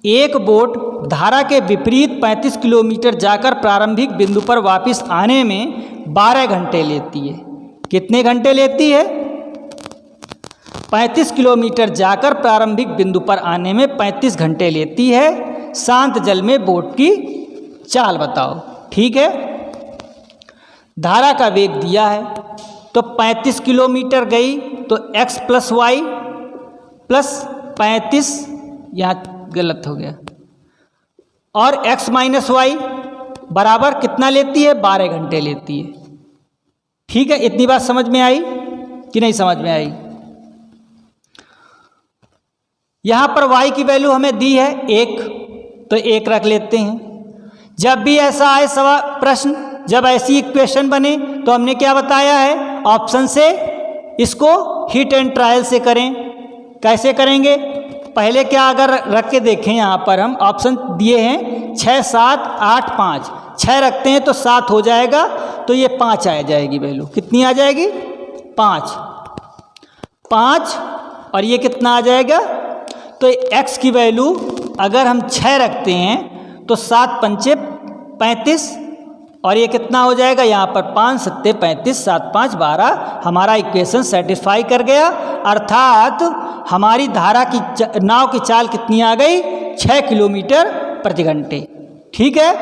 एक बोट धारा के विपरीत 35 किलोमीटर जाकर प्रारंभिक बिंदु पर वापस आने में 12 घंटे लेती है। कितने घंटे लेती है? 35 किलोमीटर जाकर प्रारंभिक बिंदु पर आने में 35 घंटे लेती है। शांत जल में बोट की चाल बताओ। ठीक है, धारा का वेग दिया है तो 35 किलोमीटर गई तो x प्लस वाई प्लस 35, यहाँ गलत हो गया, और x माइनस वाई बराबर कितना लेती है? 12 घंटे लेती है। ठीक है, इतनी बात समझ में आई कि नहीं समझ में आई? यहाँ पर y की वैल्यू हमें दी है 1, तो 1 रख लेते हैं। जब भी ऐसा आए सवाल प्रश्न, जब ऐसी इक्वेशन बने तो हमने क्या बताया है? ऑप्शन से इसको हिट एंड ट्रायल से करें। कैसे करेंगे? पहले क्या अगर रख के देखें, यहाँ पर हम ऑप्शन दिए हैं 6, 7, 8, 5। 6 रखते हैं तो 7 हो जाएगा, तो ये 5 आ जाएगी वैल्यू। कितनी आ जाएगी? 5 और ये कितना आ जाएगा? तो x की वैल्यू अगर हम 6 रखते हैं तो 7 पंचे 35 और ये कितना हो जाएगा? यहाँ पर 5 सत्ते 35, 7 5 12। हमारा इक्वेशन सेटिस्फाई कर गया, अर्थात हमारी धारा की नाव की चाल कितनी आ गई? 6 किलोमीटर प्रति घंटे। ठीक है,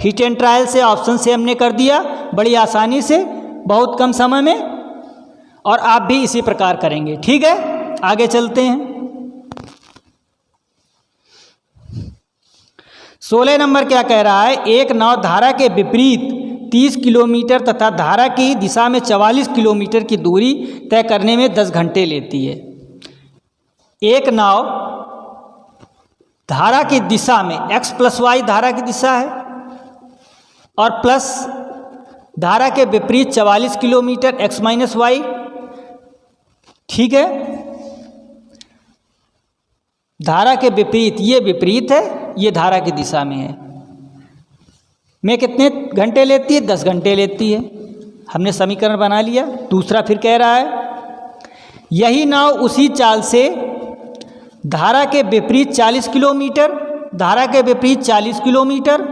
हिट एंड ट्रायल से ऑप्शन से हमने कर दिया बड़ी आसानी से, बहुत कम समय में, और आप भी इसी प्रकार करेंगे। ठीक है, आगे चलते हैं। 16 नंबर क्या कह रहा है? एक नाव धारा के विपरीत 30 किलोमीटर तथा धारा की दिशा में 44 किलोमीटर की दूरी तय करने में 10 घंटे लेती है। एक नाव धारा की दिशा में x प्लस वाई धारा की दिशा है और प्लस धारा के विपरीत 44 किलोमीटर x माइनस वाई। ठीक है, धारा के विपरीत, ये विपरीत है, ये धारा की दिशा में है, में कितने घंटे लेती है? 10 घंटे लेती है। हमने समीकरण बना लिया। दूसरा फिर कह रहा है यही नाव उसी चाल से धारा के विपरीत 40 किलोमीटर, धारा के विपरीत 40 किलोमीटर,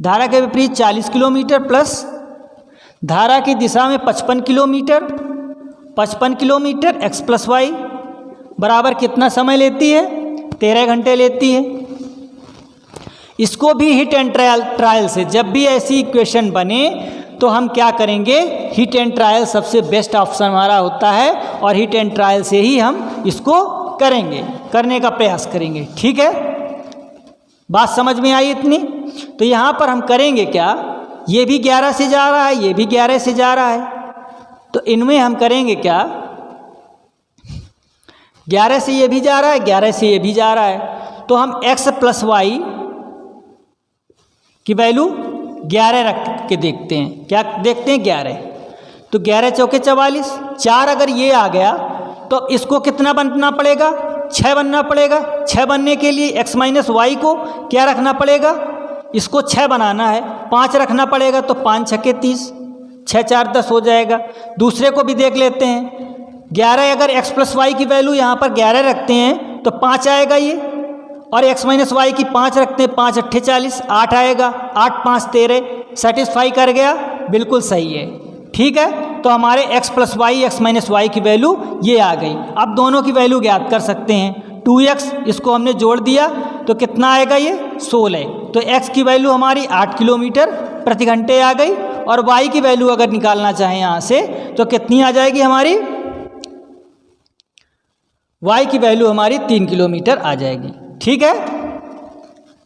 धारा के विपरीत 40 किलोमीटर प्लस धारा की दिशा में 55 kilometre, 55 kilometre x plus Y बराबर कितना समय लेती है? 13 घंटे लेती है। इसको भी हिट एंड ट्रायल से, जब भी ऐसी इक्वेशन बने तो हम क्या करेंगे? हिट एंड ट्रायल सबसे बेस्ट ऑप्शन हमारा होता है और हिट एंड ट्रायल से ही हम इसको करेंगे, करने का प्रयास करेंगे। ठीक है, बात समझ में आई इतनी? तो यहाँ पर हम करेंगे क्या? ये भी 11 से जा रहा है, ये भी 11 से जा रहा है, तो इनमें हम करेंगे क्या? 11 से ये भी जा रहा है, 11 से ये भी जा रहा है, तो हम x प्लस वाई की वैल्यू 11 रख के देखते हैं। क्या देखते हैं? 11। तो 11 चौके 44, 4 अगर ये आ गया तो इसको कितना बनना पड़ेगा? 6 बनना पड़ेगा। 6 बनने के लिए x माइनस वाई को क्या रखना पड़ेगा? इसको 6 बनाना है, 5 रखना पड़ेगा, तो 5 छक्के 30, 6 4 10 हो जाएगा। दूसरे को भी देख लेते हैं। 11 अगर x प्लस वाई की वैल्यू यहाँ पर 11 रखते हैं तो 5 आएगा ये, और x माइनस वाई की 5 रखते हैं, 5 अट्ठे 40, 8 आएगा, 8 5 13। सेटिस्फाई कर गया? बिल्कुल सही है। ठीक है, तो हमारे x plus Y, x minus Y की वैल्यू ये आ गई। अब दोनों की वैल्यू ज्ञात कर सकते हैं। 2x इसको हमने जोड़ दिया तो कितना आएगा? ये 16। तो x की वैल्यू हमारी 8 किलोमीटर प्रति घंटे आ गई, और y की वैल्यू अगर निकालना चाहें यहाँ से तो कितनी आ जाएगी हमारी? y की वैल्यू हमारी 3 किलोमीटर आ जाएगी। ठीक है,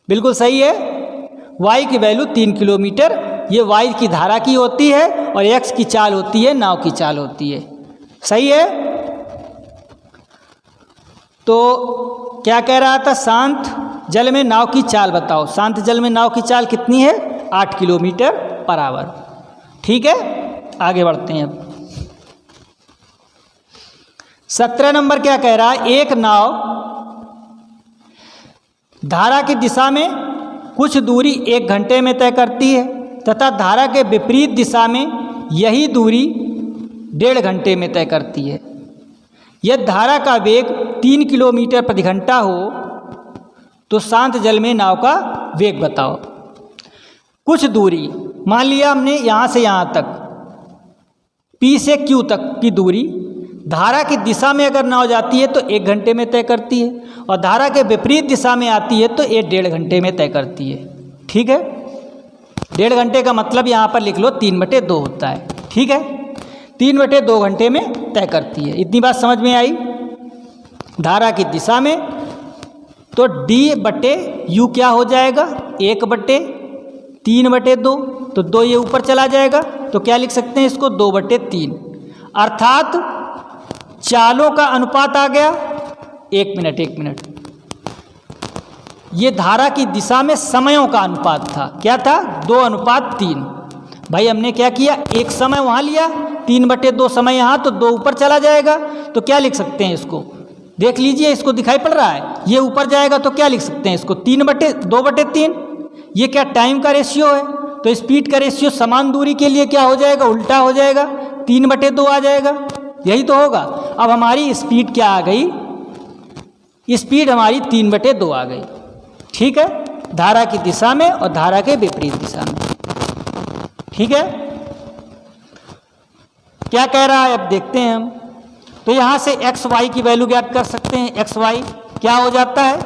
बिल्कुल सही है। y की वैल्यू 3 किलोमीटर, ये y की धारा की होती है और x की चाल होती है, नाव की चाल होती है। सही है। तो क्या कह रहा था? शांत जल में नाव की चाल बताओ। शांत जल में नाव की चाल कितनी है? 8 किलोमीटर पर आवर। ठीक है, आगे बढ़ते हैं। अब 17 नंबर क्या कह रहा है? एक नाव धारा की दिशा में कुछ दूरी 1 घंटे में तय करती है तथा धारा के विपरीत दिशा में यही दूरी 1.5 घंटे में तय करती है। यदि धारा का वेग 3 किलोमीटर प्रति घंटा हो तो शांत जल में नाव का वेग बताओ। कुछ दूरी, मान लिया हमने यहाँ से यहाँ तक, P से Q तक की दूरी धारा की दिशा में अगर नाव जाती है तो 1 घंटे में तय करती है, और धारा के विपरीत दिशा में आती है तो ये 1.5 घंटे में तय करती है। ठीक है, 1.5 घंटे का मतलब यहाँ पर लिख लो 3/2 होता है। ठीक है, 3/2 घंटे में तय करती है। इतनी बात समझ में आई। धारा की दिशा में तो D/U क्या हो जाएगा, 1/3/2, तो 2 ये ऊपर चला जाएगा, तो क्या लिख सकते हैं इसको, 2/3। अर्थात चालों का अनुपात आ गया, 1 मिनट, ये धारा की दिशा में समयों का अनुपात था। क्या था, 2:3। भाई हमने क्या किया, एक समय वहाँ लिया, 3/2 समय यहाँ, तो 2 ऊपर चला जाएगा, तो क्या लिख सकते हैं इसको, देख लीजिए, इसको दिखाई पड़ रहा है, ये ऊपर जाएगा तो क्या लिख सकते हैं इसको, 2/3। ये क्या टाइम का रेशियो है, तो स्पीड का रेशियो समान दूरी के लिए क्या हो जाएगा, उल्टा हो जाएगा, 3/2 आ जाएगा। यही तो होगा। अब हमारी स्पीड क्या आ गई, स्पीड हमारी 3/2 आ गई। ठीक है, धारा की दिशा में और धारा के विपरीत दिशा में। ठीक है, क्या कह रहा है अब देखते हैं हम। तो यहाँ से एक्स वाई की वैल्यू ज्ञात कर सकते हैं। एक्स वाई क्या हो जाता है,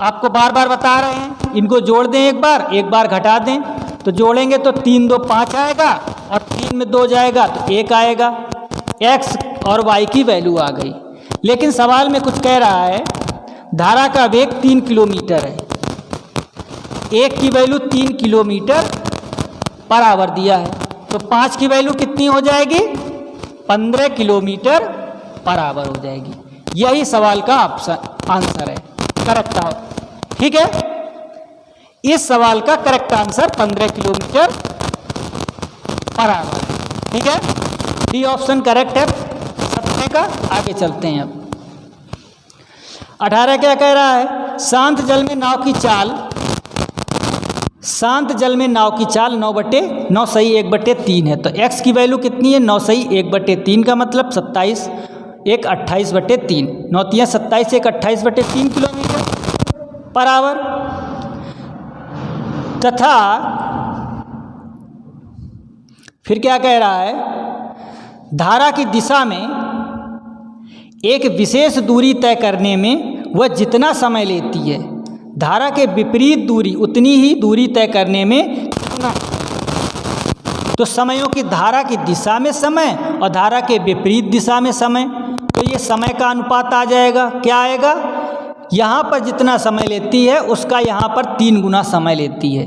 आपको बार बार बता रहे हैं, इनको जोड़ दें, एक बार घटा दें, तो जोड़ेंगे तो 3 2 5 आएगा, और 3 में 2 जाएगा तो 1 आएगा। एक्स और वाई की वैल्यू आ गई। लेकिन सवाल में कुछ कह रहा है, धारा का वेग 3 किलोमीटर है, 1 की वैल्यू 3 किलोमीटर पर आवर दिया है, तो 5 की वैल्यू कितनी हो जाएगी, 15 किलोमीटर पर आवर हो जाएगी। यही सवाल का आंसर है, करेक्ट। ठीक है, इस सवाल का correct answer 15 kilometre per hour. ठीक है, डी ऑप्शन करेक्ट है सत्य का। आगे चलते हैं अब। 18 क्या कह रहा है, शांत जल में नाव की चाल, शांत जल में नाव की चाल 9/9 सही 1/3 है। तो x की वैल्यू कितनी है, 9 सही 1/3 का मतलब 27 1 28/3, 9 3 27 1 28/3 किलोमीटर पर आवर। तथा फिर क्या कह रहा है, धारा की दिशा में एक विशेष दूरी तय करने में वह जितना समय लेती है, धारा के विपरीत दूरी उतनी ही दूरी तय करने में कितना। तो समयों की धारा की दिशा में समय और धारा के विपरीत दिशा में समय, तो ये समय का अनुपात आ जाएगा। क्या आएगा, यहाँ पर जितना समय लेती है उसका यहाँ पर 3 गुना समय लेती है।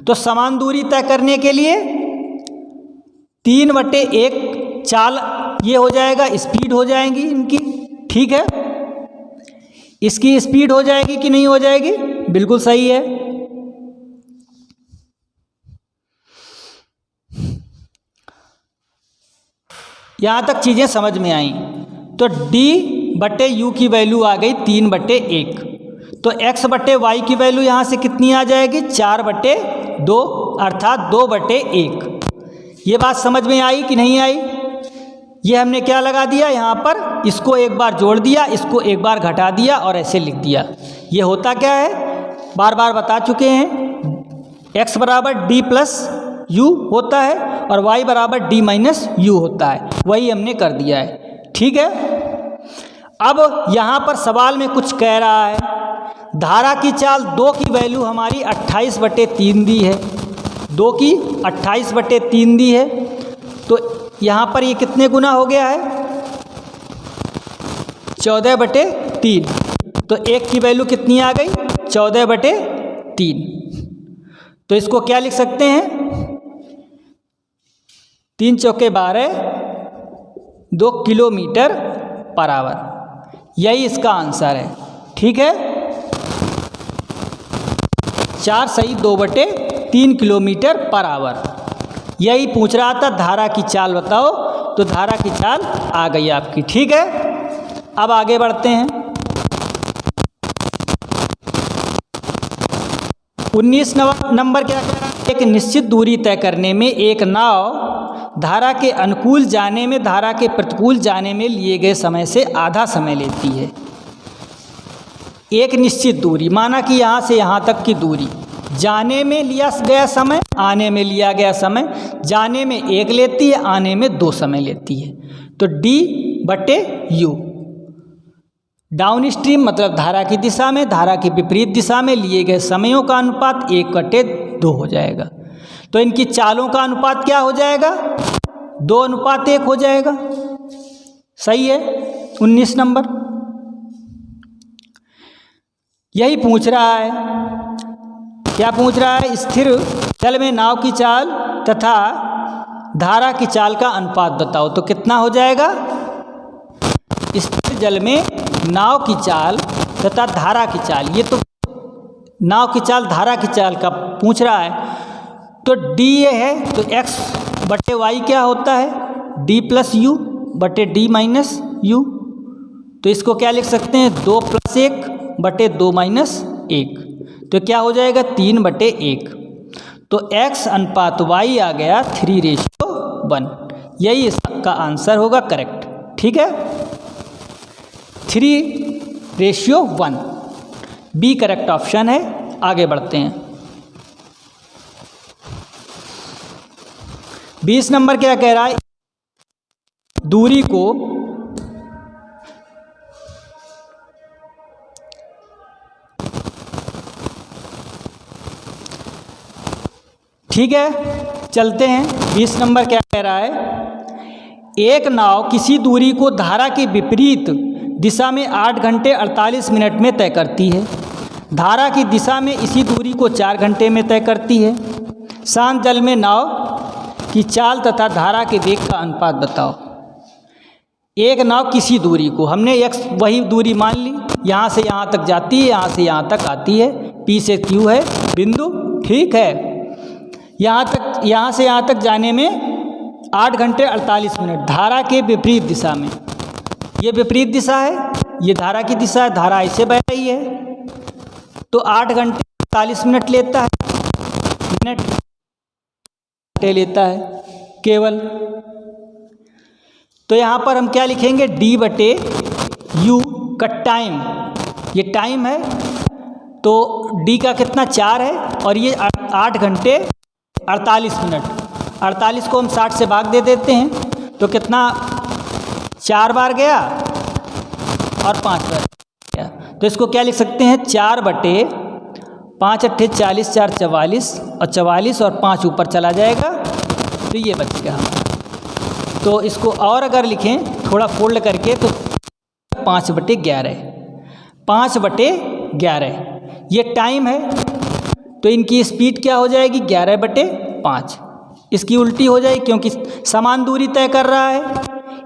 तो समान दूरी तय करने के लिए 3/1 चाल ये हो जाएगा, स्पीड हो जाएगी इनकी। ठीक है, इसकी स्पीड हो जाएगी कि नहीं हो जाएगी, बिल्कुल सही है। यहाँ तक चीज़ें समझ में आई। तो D/U की वैल्यू आ गई 3/1, तो x/y की वैल्यू यहाँ से कितनी आ जाएगी, 4/2 अर्थात 2/1। ये बात समझ में आई कि नहीं आई। ये हमने क्या लगा दिया यहाँ पर, इसको एक बार जोड़ दिया, इसको एक बार घटा दिया और ऐसे लिख दिया। ये होता क्या है, बार बार बता चुके हैं, x = D+U होता है और y = D-U होता है, वही हमने कर दिया है। ठीक है, अब यहाँ पर सवाल में कुछ कह रहा है, धारा की चाल 2 की वैल्यू हमारी 28/3 दी है, 2 की 28/3 दी है, तो यहाँ पर ये कितने गुना हो गया है, 14/3। तो 1 की वैल्यू कितनी आ गई, 14/3। तो इसको क्या लिख सकते हैं, 3 चौके 12 2 किलोमीटर पर आवर, यही इसका आंसर है। ठीक है, 4 सही 2/3 किलोमीटर पर आवर। यही पूछ रहा था, धारा की चाल बताओ, तो धारा की चाल आ गई आपकी। ठीक है, अब आगे बढ़ते हैं। 19 नंबर क्या कह रहा है, एक निश्चित दूरी तय करने में एक नाव धारा के अनुकूल जाने में धारा के प्रतिकूल जाने में लिए गए समय से आधा समय लेती है। एक निश्चित दूरी, माना कि यहाँ से यहाँ तक की दूरी, जाने में लिया गया समय, आने में लिया गया समय, जाने में 1 लेती है, आने में 2 समय लेती है। तो D/U, डाउन स्ट्रीम मतलब धारा की दिशा में, धारा की विपरीत दिशा में लिए गए समयों का अनुपात 1/2 हो जाएगा। तो इनकी चालों का अनुपात क्या हो जाएगा? 2:1 हो जाएगा। सही है। 19 नंबर यही पूछ रहा है। क्या पूछ रहा है? स्थिर जल में नाव की चाल तथा धारा की चाल का अनुपात बताओ। तो कितना हो जाएगा? स्थिर जल में नाव की चाल तथा धारा की चाल, ये तो नाव की चाल धारा की चाल का पूछ रहा है। तो D ये है, तो x/y क्या होता है? D+U/D-U। तो इसको क्या लिख सकते हैं? 2+1/2-1। तो क्या हो जाएगा? 3/1। तो x/y आ गया 3:1। यही इसका आंसर होगा करेक्ट। ठीक है, 3:1 बी करेक्ट ऑप्शन है। आगे बढ़ते हैं। 20 नंबर क्या कह रहा है? दूरी को ठीक है, चलते हैं। 20 नंबर क्या कह रहा है? एक नाव किसी दूरी को धारा के विपरीत दिशा में 8 घंटे 48 मिनट में तय करती है। धारा की दिशा में इसी दूरी को 4 घंटे में तय करती है। शांत जल में नाव की चाल तथा धारा के वेग का अनुपात बताओ। एक नाव किसी दूरी को, हमने x वही दूरी मान ली, यहाँ से यहाँ तक जाती है, यहाँ से यहाँ तक आती है, P से Q है बिंदु। ठीक है, यहाँ से यहाँ तक जाने में 8 घंटे 48 मिनट, धारा के विपरीत दिशा में। ये विपरीत दिशा है, ये धारा की दिशा है, धारा ऐसे बह रही है। तो 8 घंटे 48 मिनट लेता है, मिनट लेता है केवल। तो यहाँ पर हम क्या लिखेंगे? D/U का टाइम, ये टाइम है। तो D का कितना? 4 है, और ये 8 घंटे 48 मिनट। 48 को हम 60 से भाग दे देते हैं, तो कितना? 4 बार गया और 5 बार गया। तो इसको क्या लिख सकते हैं? 4/5 × 40, 4 44, और 44 और 5 ऊपर चला जाएगा, तो ये बच गया। तो इसको और अगर लिखें थोड़ा फोल्ड करके, तो 5/11, 5/11 ये टाइम है। तो इनकी स्पीड क्या हो जाएगी? 11/5। इसकी उल्टी हो जाएगी, क्योंकि समान दूरी तय कर रहा है।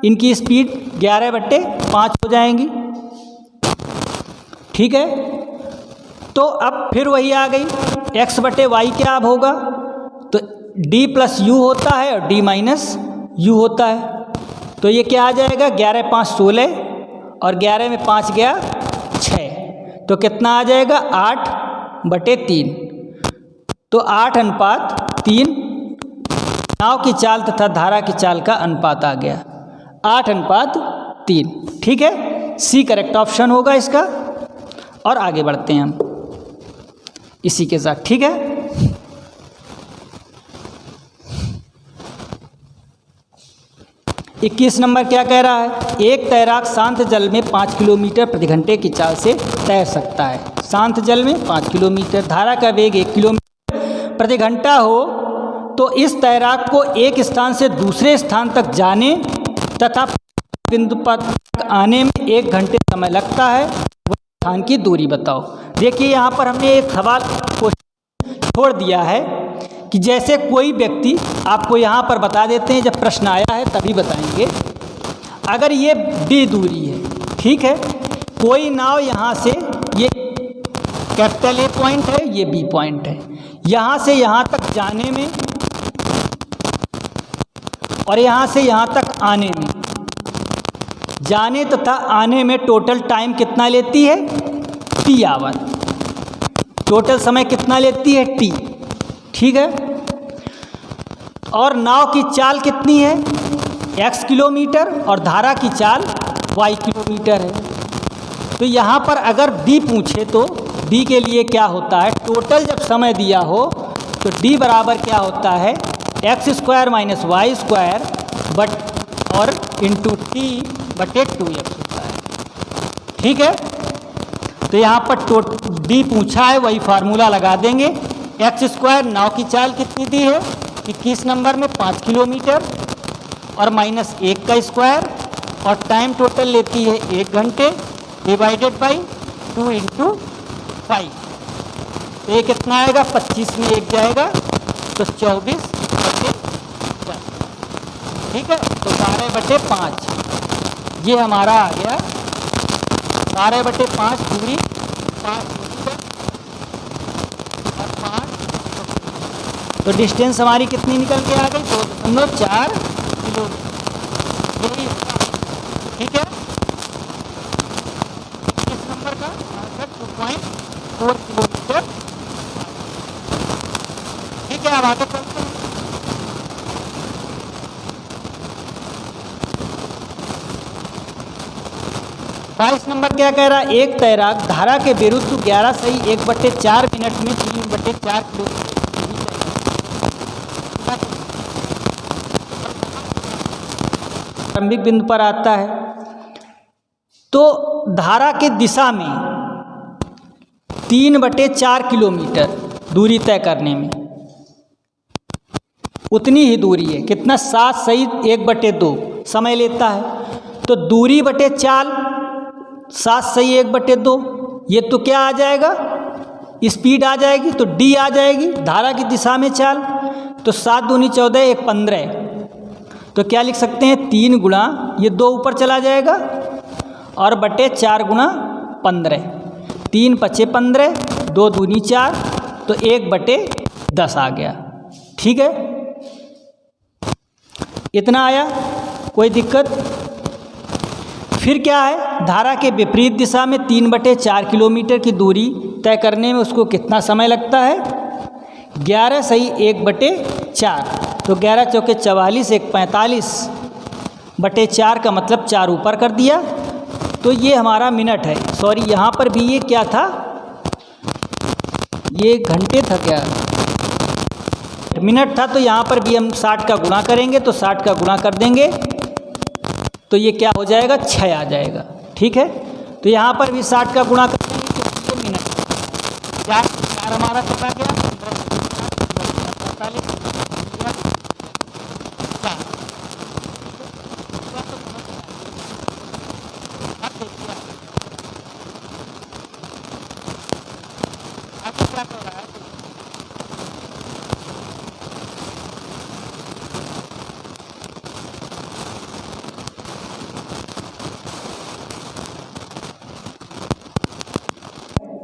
इनकी स्पीड 11/5 हो जाएंगी। ठीक है, तो अब फिर वही आ गई, x/y क्या अब होगा? तो D+U होता है और D-U होता है। तो ये क्या आ जाएगा? 11 × 5 16, और 11 में 5 गया 6। तो कितना आ जाएगा? 8/3। तो 8:3 नाव की चाल तथा धारा की चाल का अनुपात आ गया, 8:3। ठीक है, सी करेक्ट ऑप्शन होगा इसका। और आगे बढ़ते हैं हम इसी के साथ। ठीक है, इक्कीस नंबर क्या कह रहा है? एक तैराक शांत जल में 5 किलोमीटर प्रति घंटे की चाल से तैर सकता है। शांत जल में 5 किलोमीटर, धारा का वेग 1 किलोमीटर प्रति घंटा हो, तो इस तैराक को एक स्थान से दूसरे स्थान तक जाने तथा बिंदु पर आने में 1 घंटे समय लगता है। वह स्थान की दूरी बताओ। देखिए, यहाँ पर हमने एक सवाल को छोड़ दिया है कि जैसे कोई व्यक्ति, आपको यहाँ पर बता देते हैं, जब प्रश्न आया है तभी बताएंगे। अगर ये D दूरी है, ठीक है, कोई नाव यहाँ से, ये कैपिटल A पॉइंट है, ये B पॉइंट है, यहाँ से यहाँ तक जाने में और यहाँ से यहाँ तक आने में, जाने तथा आने में टोटल टाइम कितना लेती है? T our. टोटल समय कितना लेती है? T। ठीक है, और नाव की चाल कितनी है, x किलोमीटर, और धारा की चाल y किलोमीटर है। तो यहाँ पर अगर d पूछे तो d के लिए क्या होता है, टोटल जब समय दिया हो तो d बराबर क्या होता है, x square minus Y square but और इंटू t बटे 2x स्क्वायर। ठीक है, तो यहाँ पर d पूछा है, वही फार्मूला लगा देंगे। एक्स स्क्वायर, नाव की चाल कितनी दी है 21 नंबर में 5 किलोमीटर, और माइनस 1 का स्क्वायर, और टाइम टोटल लेती है 1 घंटे, डिवाइडेड बाई 2 इंटू 5। तो ये कितना आएगा, 25 में 1 जाएगा तो 24 बटे 10। ठीक है, तो 12/5 ये हमारा आ गया। 12/5 दूरी 5 और 5, तो डिस्टेंस हमारी कितनी निकल के आ गई, 2.4 किलोमीटर। यही होगा। ठीक है, इस नंबर का आंसर 2.4 किलोमीटर। ठीक है, अब आगे चलते हैं। बाईस नंबर क्या कह रहा है, एक तैराक धारा के विरुद्ध 11 सही 1/4 मिनट में 3/4 किलोमीटर प्रारंभिक बिंदु पर आता है। तो धारा के दिशा में 3/4 किलोमीटर दूरी तय करने में उतनी ही दूरी है, कितना, 7 सही 1/2 समय लेता है। तो दूरी बटे चाल 7 सही 1/2, ये तो क्या आ जाएगा, स्पीड आ जाएगी, तो डी आ जाएगी, धारा की दिशा में चाल। तो 7 दूनी 14, 1 15, तो क्या लिख सकते हैं, 3 गुणा ये 2 ऊपर चला जाएगा और बटे 4 गुणा 15, 3 × 5 = 15, 2 दूनी 4, तो 1/10 आ गया। ठीक है, इतना आया, कोई दिक्कत। फिर क्या है, धारा के विपरीत दिशा में 3/4 किलोमीटर की दूरी तय करने में उसको कितना समय लगता है, 11 सही 1/4, तो 11 चौके 44, 1 45 बटे 4 का मतलब 4 ऊपर कर दिया, तो ये हमारा मिनट है। सॉरी, यहाँ पर भी ये क्या था, ये घंटे था क्या, मिनट था, तो यहाँ पर भी हम 60 का गुणा करेंगे, तो 60 का गुणा कर देंगे तो ये क्या हो जाएगा, 6 आ जाएगा। ठीक है, तो यहाँ पर भी 60 का गुणा कर देंगे तो मिनट 4 हमारा चला गया, 45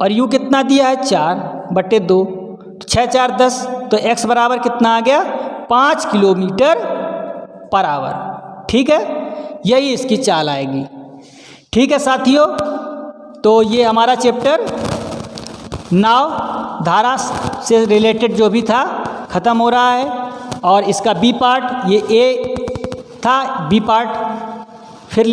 और यू कितना दिया है, 4/2, 6 × 4 = 10, तो x बराबर कितना आ गया, 5 km/h। ठीक है, यही इसकी चाल आएगी। ठीक है साथियों, तो ये हमारा चैप्टर नाव धारा से रिलेटेड जो भी था ख़त्म हो रहा है, और इसका बी पार्ट, ये ए था, बी पार्ट